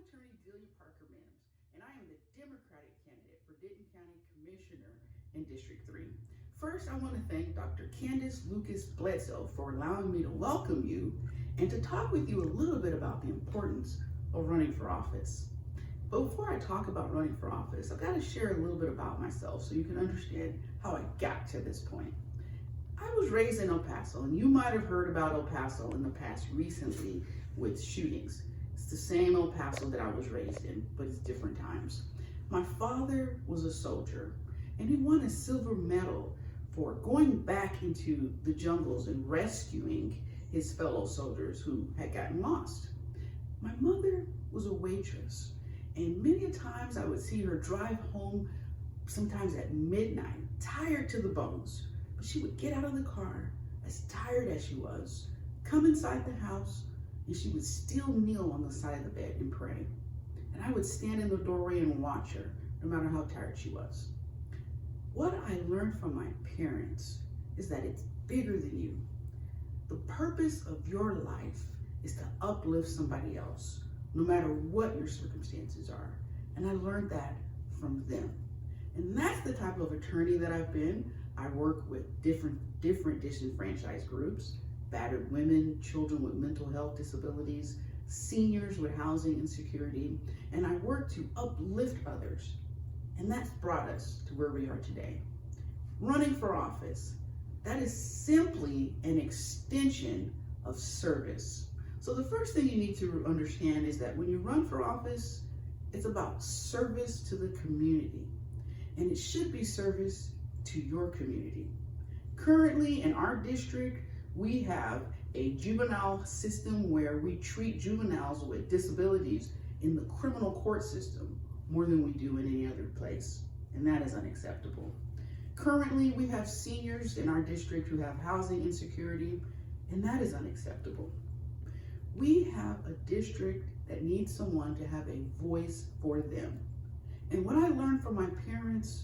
Attorney Delia Parker-Mims, and I am the Democratic candidate for Denton County Commissioner in District 3. First, I want to thank Dr. Candace Lucas Bledsoe for allowing me to welcome you and to talk with you a little bit about the importance of running for office. But before I talk about running for office, I've got to share a little bit about myself so you can understand how I got to this point. I was raised in El Paso, and you might have heard about El Paso in the past recently with shootings. It's the same El Paso that I was raised in, but it's different times. My father was a soldier, and he won a silver medal for going back into the jungles and rescuing his fellow soldiers who had gotten lost. My mother was a waitress, and many times I would see her drive home, sometimes at midnight, tired to the bones. But she would get out of the car, as tired as she was, come inside the house, and she would still kneel on the side of the bed and pray. And I would stand in the doorway and watch her, no matter how tired she was. What I learned from my parents is that it's bigger than you. The purpose of your life is to uplift somebody else, no matter what your circumstances are. And I learned that from them. And that's the type of attorney that I've been. I work with different disenfranchised groups, battered women, children with mental health disabilities, seniors with housing insecurity, and I work to uplift others. And that's brought us to where we are today. Running for office, that is simply an extension of service. So the first thing you need to understand is that when you run for office, it's about service to the community. And it should be service to your community. Currently in our district, we have a juvenile system where we treat juveniles with disabilities in the criminal court system more than we do in any other place, and that is unacceptable. Currently, we have seniors in our district who have housing insecurity, and that is unacceptable. We have a district that needs someone to have a voice for them. And what I learned from my parents,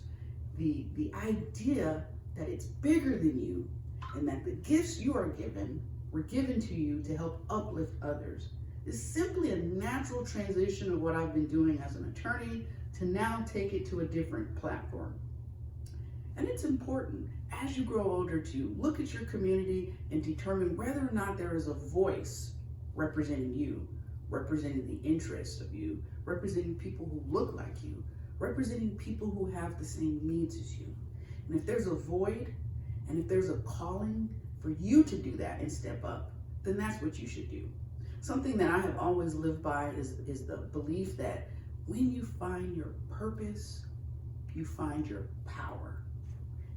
the idea that it's bigger than you and that the gifts you are given were given to you to help uplift others is simply a natural transition of what I've been doing as an attorney to now take it to a different platform. And it's important as you grow older to look at your community and determine whether or not there is a voice representing you, representing the interests of you, representing people who look like you, representing people who have the same needs as you. And if there's a void, and if there's a calling for you to do that and step up, then that's what you should do. Something that I have always lived by is the belief that when you find your purpose, you find your power.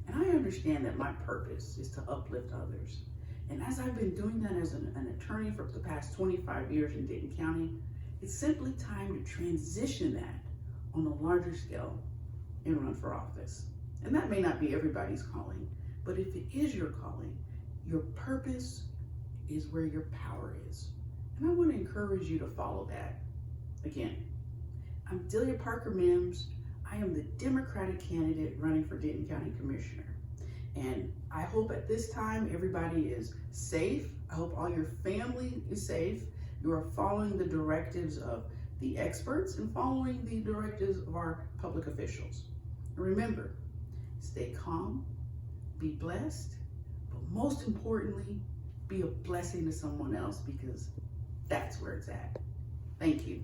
And I understand that my purpose is to uplift others. And as I've been doing that as an attorney for the past 25 years in Denton County, it's simply time to transition that on a larger scale and run for office. And that may not be everybody's calling, but if it is your calling, your purpose is where your power is. And I want to encourage you to follow that. Again, I'm Delia Parker-Mims. I am the Democratic candidate running for Denton County Commissioner. And I hope at this time everybody is safe. I hope all your family is safe. You are following the directives of the experts and following the directives of our public officials. And remember, stay calm, be blessed, but most importantly, be a blessing to someone else because that's where it's at. Thank you.